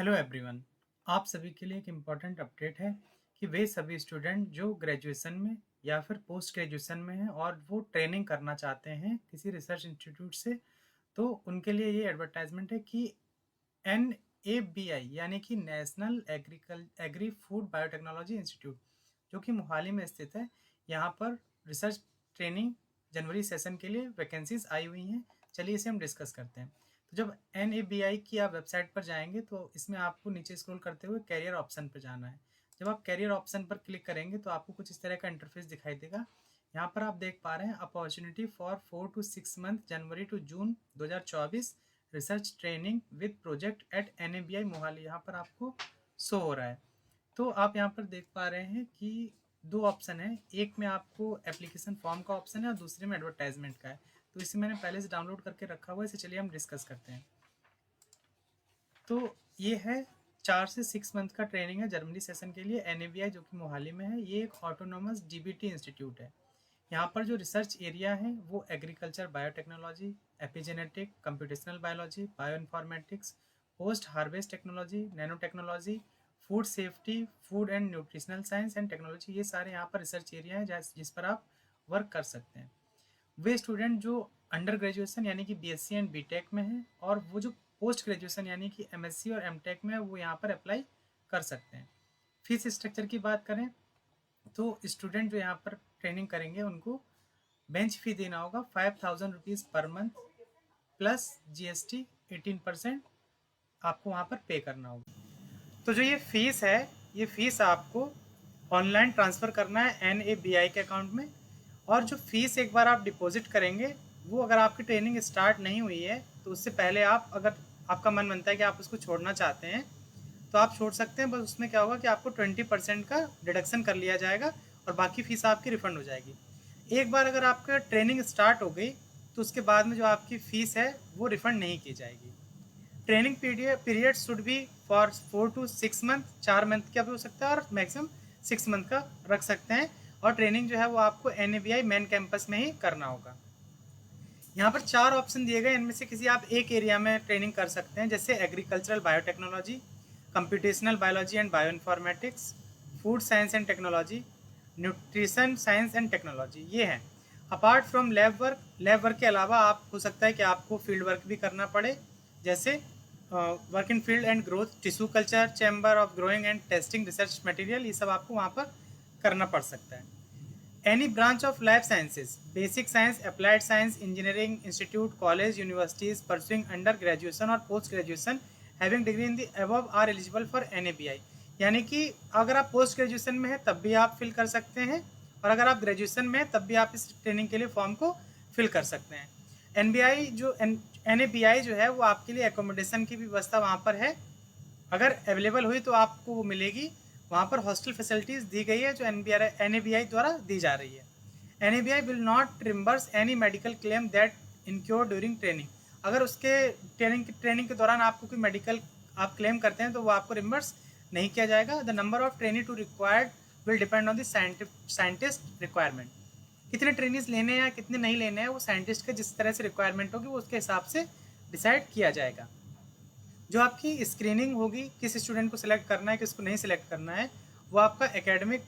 Hello everyone. आप सभी के लिए एक इम्पॉर्टेंट अपडेट है कि वे सभी स्टूडेंट जो ग्रेजुएशन में या फिर पोस्ट ग्रेजुएशन में हैं और वो ट्रेनिंग करना चाहते हैं किसी रिसर्च इंस्टीट्यूट से, तो उनके लिए ये एडवर्टाइजमेंट है कि NABI यानी कि national agri food biotechnology institute, जो कि मोहाली में स्थित है, यहाँ पर रिसर्च ट्रेनिंग जनवरी सेशन के लिए वैकेंसीज आई हुई हैं। चलिए इसे हम डिस्कस करते हैं। तो जब NABI की आप वेबसाइट पर जाएंगे तो इसमें आपको नीचे स्क्रॉल करते हुए कैरियर ऑप्शन पर जाना है। जब आप कैरियर ऑप्शन पर क्लिक करेंगे तो आपको कुछ इस तरह का इंटरफेस दिखाई देगा। यहाँ पर आप देख पा रहे हैं opportunity for 4 to 6 month January to June 2024 research training with project at NABI Mohali, यहाँ पर आपको शो हो रहा है। तो आप यहाँ पर देख पा रहे हैं कि दो ऑप्शन है, एक में आपको एप्लीकेशन फॉर्म का ऑप्शन है और दूसरे में एडवर्टाइजमेंट का है। तो इसे मैंने पहले से डाउनलोड करके रखा हुआ है, इसे चलिए हम डिस्कस करते हैं। तो ये है 4 से 6 मंथ का ट्रेनिंग है जर्मनी सेशन के लिए NABI, जो कि मोहाली में है। ये एक ऑटोनोमस DBT इंस्टीट्यूट है। यहाँ पर जो रिसर्च एरिया है वो agriculture biotechnology, epigenetic, computational biology, bio informatics, post harvest technology, nano technology, food safety, food and nutritional science and technology, ये सारे यहाँ पर रिसर्च एरिया हैं जिस पर आप वर्क कर सकते हैं। वे स्टूडेंट जो अंडर ग्रेजुएशन यानी कि BSc एंड BTech में हैं और वो जो पोस्ट ग्रेजुएशन यानी कि MSc और MTech में है, वो यहाँ पर अप्लाई कर सकते हैं। फीस स्ट्रक्चर की बात करें तो स्टूडेंट जो यहाँ पर ट्रेनिंग करेंगे उनको बेंच फी देना होगा 5000 rupees per month plus GST 18% आपको वहाँ पर पे करना होगा। तो जो ये फीस है, ये फीस आपको ऑनलाइन ट्रांसफ़र करना है NABI के अकाउंट में। और जो फीस एक बार आप डिपॉजिट करेंगे, वो अगर आपकी ट्रेनिंग स्टार्ट नहीं हुई है तो उससे पहले आप, अगर आपका मन बनता है कि आप उसको छोड़ना चाहते हैं तो आप छोड़ सकते हैं। बस उसमें क्या होगा कि आपको 20% का डिडक्शन कर लिया जाएगा और बाकी फीस आपकी रिफ़ंड हो जाएगी। एक बार अगर आपका ट्रेनिंग स्टार्ट हो गई तो उसके बाद में जो आपकी फ़ीस है वो रिफ़ंड नहीं की जाएगी। Training period should be for 4 to 6 month, 4 month का भी हो सकता है और मैक्सिमम 6 मंथ का रख सकते हैं। और ट्रेनिंग जो है वो आपको NABI मेन कैंपस में ही करना होगा। यहाँ पर 4 ऑप्शन दिए गए, इनमें से किसी आप एक एरिया में ट्रेनिंग कर सकते हैं, जैसे agricultural biotechnology, computational biology and bio informatics, food science and technology, nutrition science and technology, ये हैं। अपार्ट फ्रॉम लैब वर्क के अलावा आप हो सकता है कि आपको फील्ड वर्क भी करना पड़े, जैसे work in field and growth, tissue culture, chamber of growing and testing research material, ये सब आपको वहाँ पर करना पड़ सकता है। Any branch of life sciences, basic science, applied science, engineering institute, college, universities pursuing under graduation or post graduation having degree in the above are eligible for NABI। यानी कि अगर आप पोस्ट ग्रेजुएशन में हैं तब भी आप फिल कर सकते हैं और अगर आप ग्रेजुएशन में हैं तब भी आप इस ट्रेनिंग के लिए फॉर्म को फिल कर सकते हैं। NABI जो है वो आपके लिए एकोमोडेशन की भी व्यवस्था वहाँ पर है, अगर अवेलेबल हुई तो आपको वो मिलेगी। वहाँ पर हॉस्टल फैसिलिटीज़ दी गई है जो NABI द्वारा दी जा रही है। NABI will not reimburse any medical claim that incur during training. अगर उसके ट्रेनिंग के दौरान आपको कोई मेडिकल आप क्लेम करते हैं तो वो आपको रिम्बर्स नहीं किया जाएगा। The number of training to required will depend on the scientist requirement. कितने ट्रेनिंग्स लेने हैं या कितने नहीं लेने हैं वो साइंटिस्ट के जिस तरह से रिक्वायरमेंट होगी वो उसके हिसाब से डिसाइड किया जाएगा। जो आपकी स्क्रीनिंग होगी, किस स्टूडेंट को सिलेक्ट करना है किसको नहीं सिलेक्ट करना है, वो आपका एकेडमिक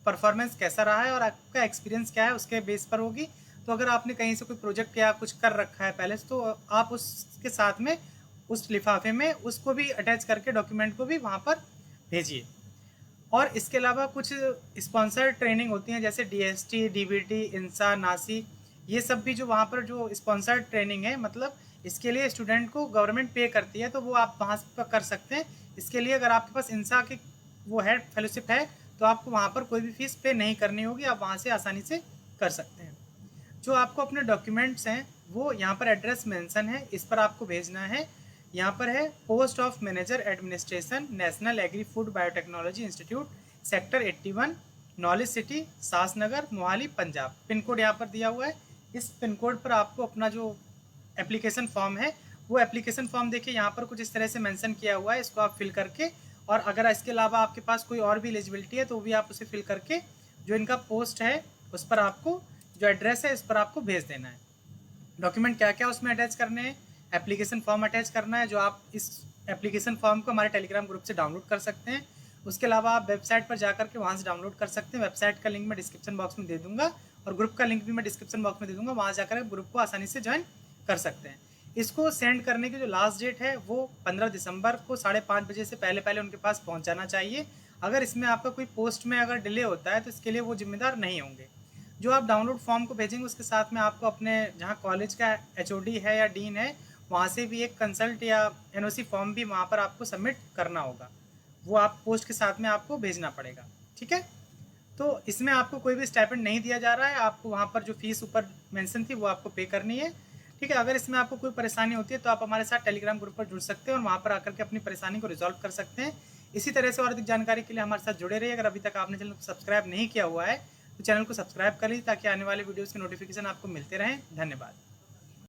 परफॉर्मेंस कैसा रहा है और आपका एक्सपीरियंस क्या है उसके बेस पर होगी। तो अगर आपने कहीं से कोई प्रोजेक्ट या कुछ कर रखा है पहले से तो आप उसके साथ में उस लिफाफे में उसको भी अटैच करके डॉक्यूमेंट को भी वहाँ पर भेजिए। और इसके अलावा कुछ स्पॉन्सर्ड ट्रेनिंग होती हैं, जैसे DST, DBT, इंसा, नासी, ये सब भी जो वहाँ पर जो स्पॉन्सर्ड ट्रेनिंग है, मतलब इसके लिए स्टूडेंट को गवर्नमेंट पे करती है, तो वो आप वहाँ पर कर सकते हैं। इसके लिए अगर आपके पास इंसा की वो है फेलोशिप है तो आपको वहाँ पर कोई भी फीस पे नहीं करनी होगी, आप वहाँ से आसानी से कर सकते हैं। जो आपको अपने डॉक्यूमेंट्स हैं वो यहाँ पर एड्रेस मेंशन है, इस पर आपको भेजना है। यहाँ पर है post of manager administration, national agri food biotechnology institute, sector 81, knowledge city, सासनगर, Mohali, Punjab. Pin code यहाँ पर दिया हुआ है। इस पिन कोड पर आपको अपना जो एप्लीकेशन फॉर्म है वो एप्लीकेशन फॉर्म देखिए यहाँ पर कुछ इस तरह से मेंशन किया हुआ है, इसको आप फिल करके, और अगर इसके अलावा आपके पास कोई और भी एलिजिबिलिटी है तो भी आप उसे फिल करके जो इनका पोस्ट है उस पर आपको जो एड्रेस है इस पर आपको भेज देना है। डॉक्यूमेंट क्या क्या उसमें अटैच करने हैं, एप्लीकेशन फॉर्म अटैच करना है जो आप इस एप्लीकेशन फॉर्म को हमारे टेलीग्राम ग्रुप से डाउनलोड कर सकते हैं। उसके अलावा आप वेबसाइट पर जाकर के वहाँ से डाउनलोड कर सकते हैं। वेबसाइट का लिंक मैं डिस्क्रिप्शन बॉक्स में दे दूँगा और ग्रुप का लिंक भी मैं डिस्क्रिप्शन बॉक्स में दे दूँगा, वहाँ जाकर ग्रुप को आसानी से ज्वाइन कर सकते हैं। इसको सेंड करने की जो लास्ट डेट है वो 15 दिसंबर को 5:30 बजे से पहले उनके पास पहुँच जाना चाहिए। अगर इसमें आपका कोई पोस्ट में अगर डिले होता है तो इसके लिए वो जिम्मेदार नहीं होंगे। जो आप डाउनलोड फॉर्म को भेजेंगे उसके साथ में आपको अपने जहाँ कॉलेज का एचओडी है या डीन है वहाँ से भी एक कंसल्ट या एनओसी फॉर्म भी वहाँ पर आपको सबमिट करना होगा, वो आप पोस्ट के साथ में आपको भेजना पड़ेगा। ठीक है, तो इसमें आपको कोई भी स्टाइपेंड नहीं दिया जा रहा है, आपको वहाँ पर जो फीस ऊपर मेंशन थी वो आपको पे करनी है। ठीक है, अगर इसमें आपको कोई परेशानी होती है तो आप हमारे साथ टेलीग्राम ग्रुप पर जुड़ सकते हैं और वहाँ पर आकर के अपनी परेशानी को रिजॉल्व कर सकते हैं। इसी तरह से और अधिक जानकारी के लिए हमारे साथ जुड़े रहिए। अगर अभी तक आपने चैनल को सब्सक्राइब नहीं किया हुआ है तो चैनल को सब्सक्राइब कर लीजिए ताकि आने वाले वीडियोज़ के नोटिफिकेशन आपको मिलते रहें। धन्यवाद।